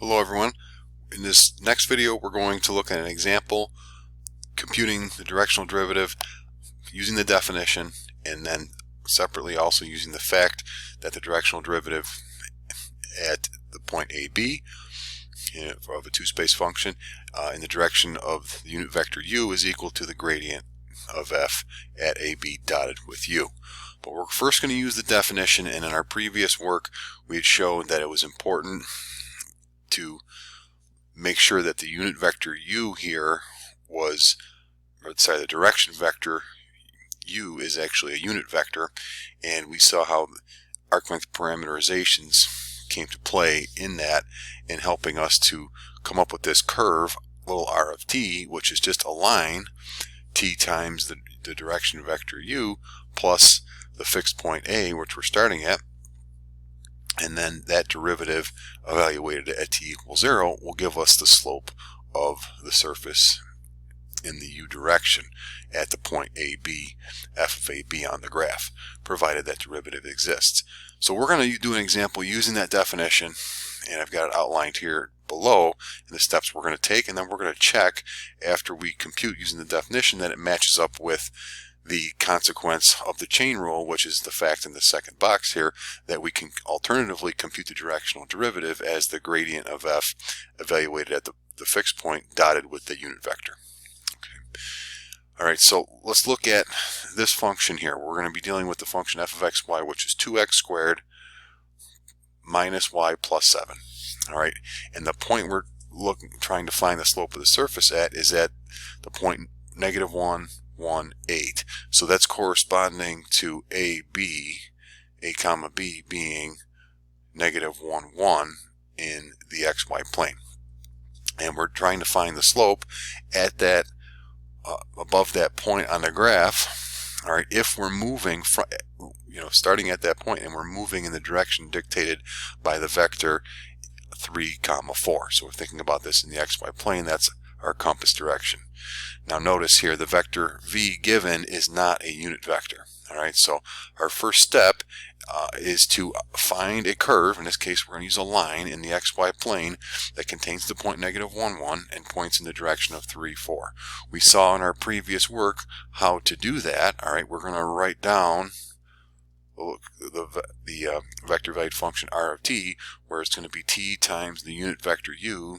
Hello everyone. In this next video we're going to look at an example computing the directional derivative using the definition, and then separately also using the fact that the directional derivative at the point AB of a two-space function in the direction of the unit vector u is equal to the gradient of f at AB dotted with u. But we're first going to use the definition, and in our previous work we had shown that it was important to make sure that the unit vector u here was, the direction vector u is actually a unit vector, and we saw how arc length parameterizations came to play in that, in helping us to come up with this curve, little r of t, which is just a line, t times the direction vector u plus the fixed point a, which we're starting at, and then that derivative evaluated at t equals 0 will give us the slope of the surface in the u direction at the point AB, f of AB on the graph, provided that derivative exists. So we're going to do an example using that definition, and I've got it outlined here below in the steps we're going to take, and then we're going to check after we compute using the definition that it matches up with the consequence of the chain rule, which is the fact in the second box here that we can alternatively compute the directional derivative as the gradient of f evaluated at the fixed point dotted with the unit vector. Okay. Alright, so let's look at this function here. We're going to be dealing with the function f of xy, which is 2x squared minus y plus 7. Alright, and the point we're trying to find the slope of the surface at is at the point negative 1, 1, 8. So that's corresponding to AB, A comma B being negative 1, 1 in the xy plane. And we're trying to find the slope at that, above that point on the graph. All right, if we're moving from, starting at that point and we're moving in the direction dictated by the vector 3, 4. So we're thinking about this in the xy plane. That's our compass direction. Now notice here the vector v given is not a unit vector. Alright, so our first step is to find a curve. In this case we're going to use a line in the xy plane that contains the point negative 1, 1 and points in the direction of 3, 4. We saw in our previous work how to do that. Alright, we're going to write down the vector valued function r of t, where it's going to be t times the unit vector u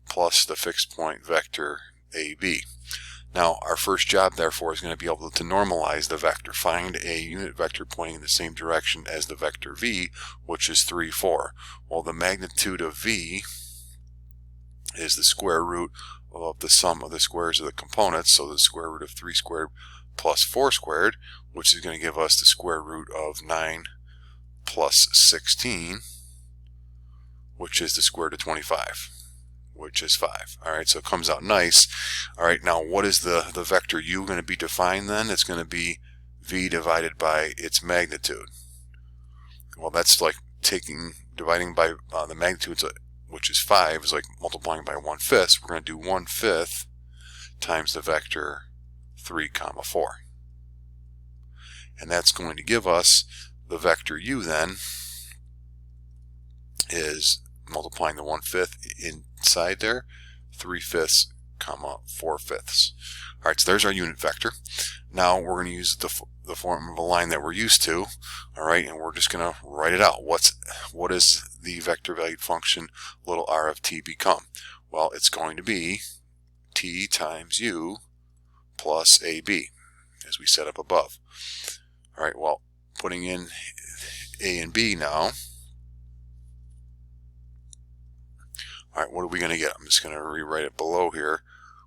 plus the fixed point vector AB. Now our first job therefore is going to be able to normalize the vector, find a unit vector pointing in the same direction as the vector v, which is 3, 4. Well, the magnitude of v is the square root of the sum of the squares of the components, so the square root of 3 squared plus 4 squared, which is going to give us the square root of 9 plus 16, which is the square root of 25. Which is 5. Alright, so it comes out nice. Alright, now what is the vector u going to be defined then? It's going to be v divided by its magnitude. Well, that's like dividing by the magnitude, which is 5, is like multiplying by 1/5. We're going to do 1/5 times the vector 3, 4. And that's going to give us the vector u then is multiplying the 1/5 inside there, 3/5, 4/5. Alright, so there's our unit vector. Now we're going to use the form of a line that we're used to. Alright, and we're just going to write it out. What does the vector valued function little r of t become? Well, it's going to be t times u plus ab, as we set up above. Alright, well, putting in a and b now. Alright, what are we going to get? I'm just going to rewrite it below here.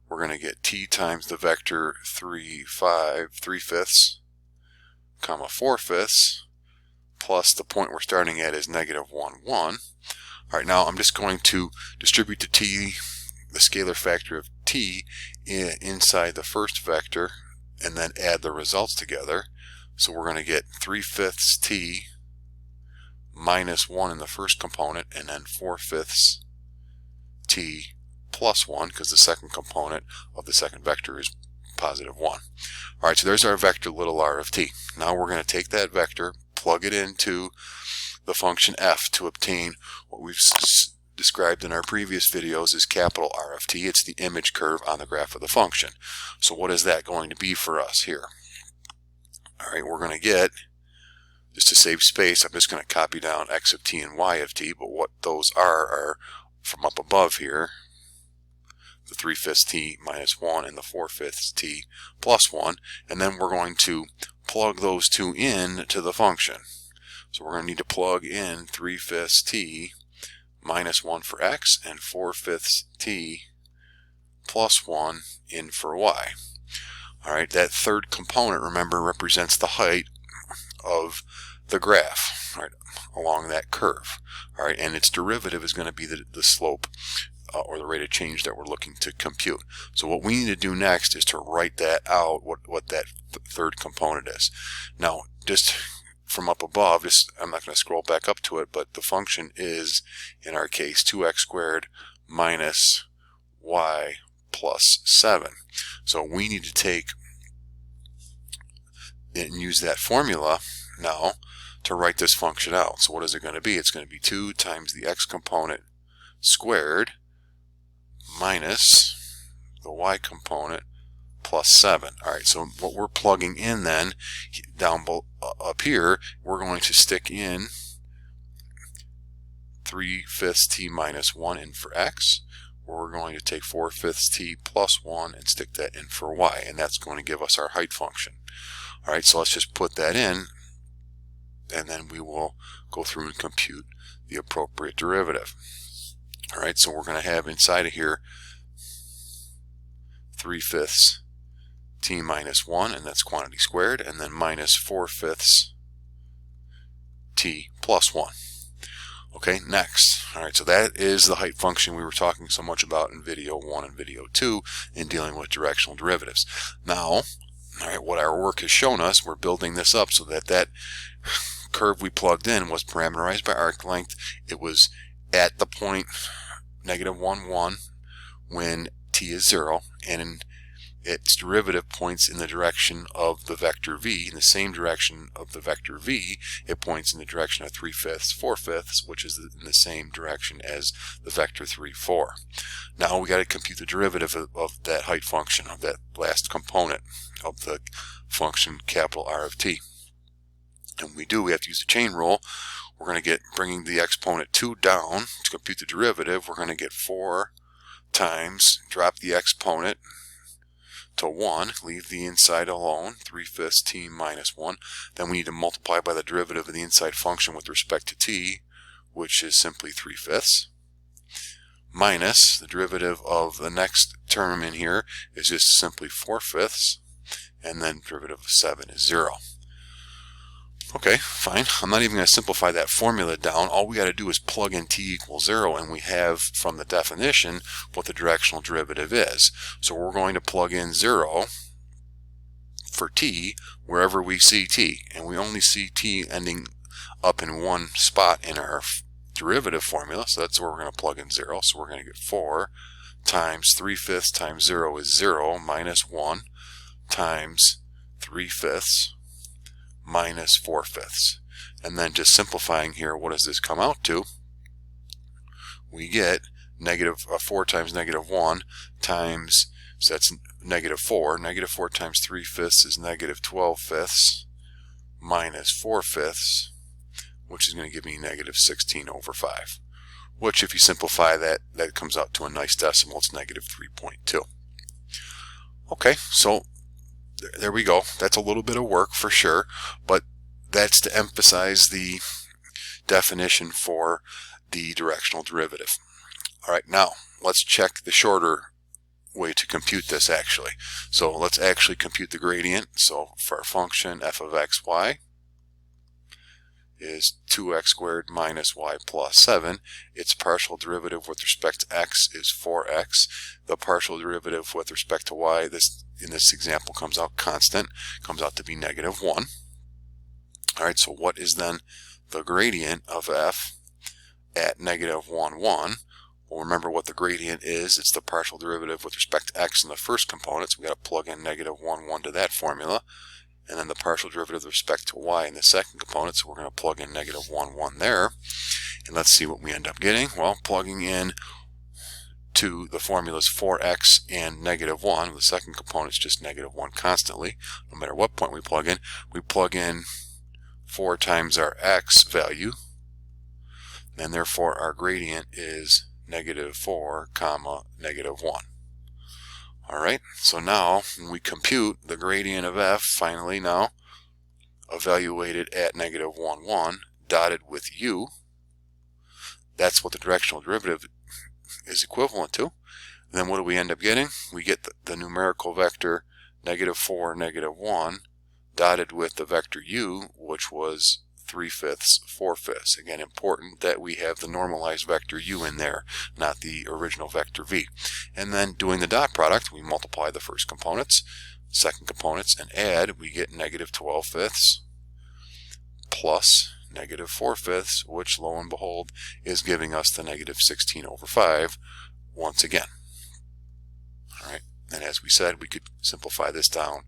We're going to get t times the vector 3, 5, 3/5, 4/5, plus the point we're starting at is negative 1, 1. Alright, now I'm just going to distribute the t, the scalar factor of t, inside the first vector, and then add the results together. So we're going to get 3/5 t minus 1 in the first component, and then 4/5 t plus 1, because the second component of the second vector is positive 1. Alright, so there's our vector little r of t. Now we're going to take that vector, plug it into the function f to obtain what we've described in our previous videos is capital R of t. It's the image curve on the graph of the function. So what is that going to be for us here? All right, we're going to get, just to save space, I'm just going to copy down x of t and y of t, but what those are from up above here, the 3/5 t minus 1 and the 4/5 t plus 1, and then we're going to plug those two in to the function. So we're going to need to plug in 3/5 t minus 1 for x and 4/5 t plus 1 in for y. Alright, that third component, remember, represents the height of the graph, right, along that curve. Alright, and its derivative is going to be the slope or the rate of change that we're looking to compute. So what we need to do next is to write that out, what that third component is. Now, just from up above, I'm not going to scroll back up to it, but the function is, in our case, 2x squared minus y plus 7. So we need to take and use that formula now to write this function out. So what is it going to be? It's going to be 2 times the x component squared minus the y component plus 7. Alright, so what we're plugging in then, down up here, we're going to stick in 3/5 t minus 1 in for x. We're going to take 4/5 t plus 1 and stick that in for y, and that's going to give us our height function. Alright, so let's just put that in, and then we will go through and compute the appropriate derivative. Alright, so we're going to have inside of here 3/5 t minus 1, and that's quantity squared, and then minus 4/5 t plus 1. Okay, next. Alright, so that is the height function we were talking so much about in video 1 and video 2 in dealing with directional derivatives. Now, alright, what our work has shown us, we're building this up so that that curve we plugged in was parameterized by arc length. It was at the point -1, 1 when t is 0, and its derivative points in the direction of the vector v. In the same direction of the vector v, it points in the direction of 3/5, 4/5, which is in the same direction as the vector 3, 4. Now we got to compute the derivative of that height function, of that last component of the function capital R of t. And we have to use the chain rule. We're going to get, bringing the exponent 2 down to compute the derivative, we're going to get 4 times, drop the exponent to 1, leave the inside alone, 3/5 t minus 1. Then we need to multiply by the derivative of the inside function with respect to t, which is simply 3/5, minus the derivative of the next term in here is just simply 4/5, and then derivative of 7 is 0. Okay, fine. I'm not even going to simplify that formula down. All we got to do is plug in t equals 0, and we have from the definition what the directional derivative is. So we're going to plug in 0 for t wherever we see t, and we only see t ending up in one spot in our derivative formula, so that's where we're going to plug in 0. So we're going to get 4 times 3/5 times 0 is 0 minus 1 times 3/5 minus 4/5. And then just simplifying here, what does this come out to? We get 4 times -1 times, so that's -4. -4 times 3/5 is -12/5 minus 4/5, which is going to give me -16/5. Which, if you simplify that, that comes out to a nice decimal. It's -3.2. Okay, so there we go. That's a little bit of work for sure, but that's to emphasize the definition for the directional derivative. Alright, now let's check the shorter way to compute this actually. So let's actually compute the gradient. So for our function f of x, y is 2x squared minus y plus 7. Its partial derivative with respect to x is 4x. The partial derivative with respect to y, in this example, comes out constant, comes out to be -1. Alright, so what is then the gradient of f at -1, 1? Well, remember what the gradient is. It's the partial derivative with respect to x in the first component, so we got to plug in -1, 1 to that formula. And then the partial derivative with respect to y in the second component, so we're going to plug in -1, 1 there. And let's see what we end up getting. Well, plugging in to the formulas 4x and -1. The second component is just -1 constantly. No matter what point we plug in 4 times our x value, and therefore our gradient is -4 comma -1. Alright, so now when we compute the gradient of f, finally now evaluated at -1, 1, dotted with u, that's what the directional derivative is equivalent to. And then what do we end up getting? We get the numerical vector -4, -1, dotted with the vector u, which was 3/5, 4/5. Again, important that we have the normalized vector u in there, not the original vector v. And then doing the dot product, we multiply the first components, second components, and add, we get -12/5 plus -4/5, which lo and behold is giving us the -16/5 once again. Alright, and as we said, we could simplify this down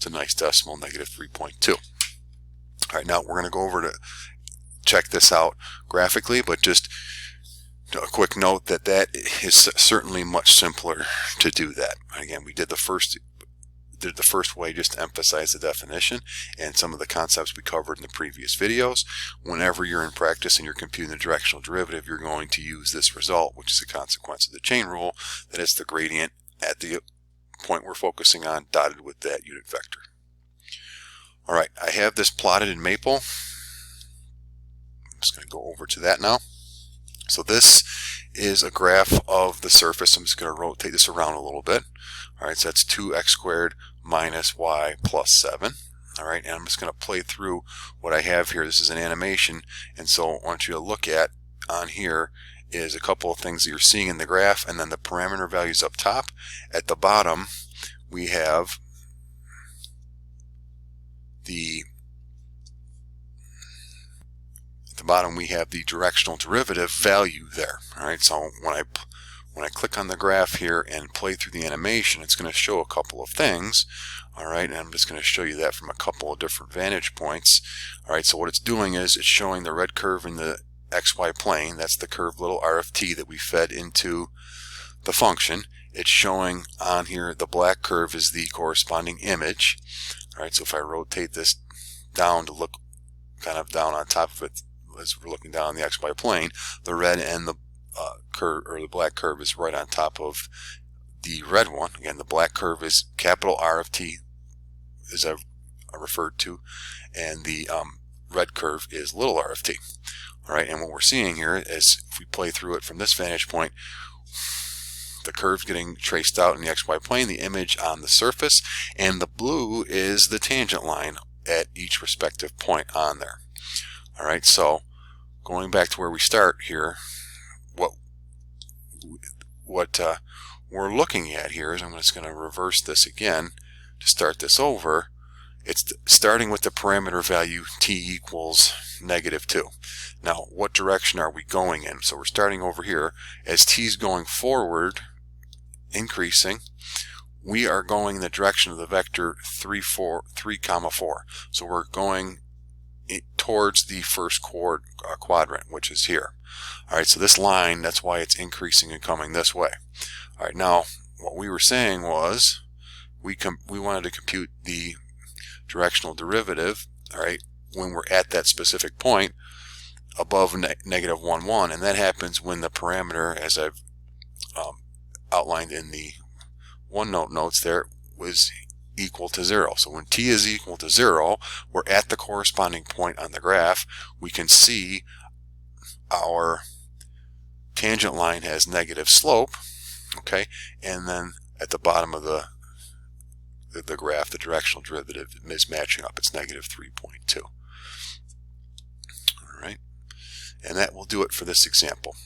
to a nice decimal, -3.2. Alright, now we're going to go over to check this out graphically, but just a quick note that that is certainly much simpler to do that. Again, we did the first way just to emphasize the definition and some of the concepts we covered in the previous videos. Whenever you're in practice and you're computing the directional derivative, you're going to use this result, which is a consequence of the chain rule, that is the gradient at the point we're focusing on dotted with that unit vector. Alright, I have this plotted in Maple. I'm just going to go over to that now. So this is a graph of the surface. I'm just going to rotate this around a little bit. Alright, so that's 2x squared minus y plus 7. Alright, and I'm just going to play through what I have here. This is an animation, and so I want you to look at on here is a couple of things that you're seeing in the graph, and then the parameter values up top. At the bottom, we have the directional derivative value there. Alright, so when I click on the graph here and play through the animation, it's going to show a couple of things. Alright, and I'm just going to show you that from a couple of different vantage points. Alright, so what it's doing is it's showing the red curve in the XY plane. That's the curved little r of t that we fed into the function. It's showing on here the black curve is the corresponding image. Alright, so if I rotate this down to look kind of down on top of it as we're looking down on the XY plane, the red and the curve, or the black curve, is right on top of the red one. Again, the black curve is capital R of t, as I've referred to, and the red curve is little r of t. Alright, and what we're seeing here is, if we play through it from this vantage point, the curve's getting traced out in the XY plane, the image on the surface, and the blue is the tangent line at each respective point on there. Alright, so going back to where we start here, what we're looking at here is, I'm just going to reverse this again to start this over. It's starting with the parameter value t equals -2. Now, what direction are we going in? So we're starting over here. As t is going forward, increasing, we are going in the direction of the vector 3, 4. So we're going towards the first quadrant, which is here. Alright, so this line, that's why it's increasing and coming this way. Alright, now what we were saying was we wanted to compute the directional derivative, alright, when we're at that specific point above -1, 1, and that happens when the parameter, as I've outlined in the OneNote notes there, was equal to 0. So when t is equal to 0, we're at the corresponding point on the graph. We can see our tangent line has negative slope, okay, and then at the bottom of the graph, the directional derivative is matching up. It's -3.2. Alright, and that will do it for this example.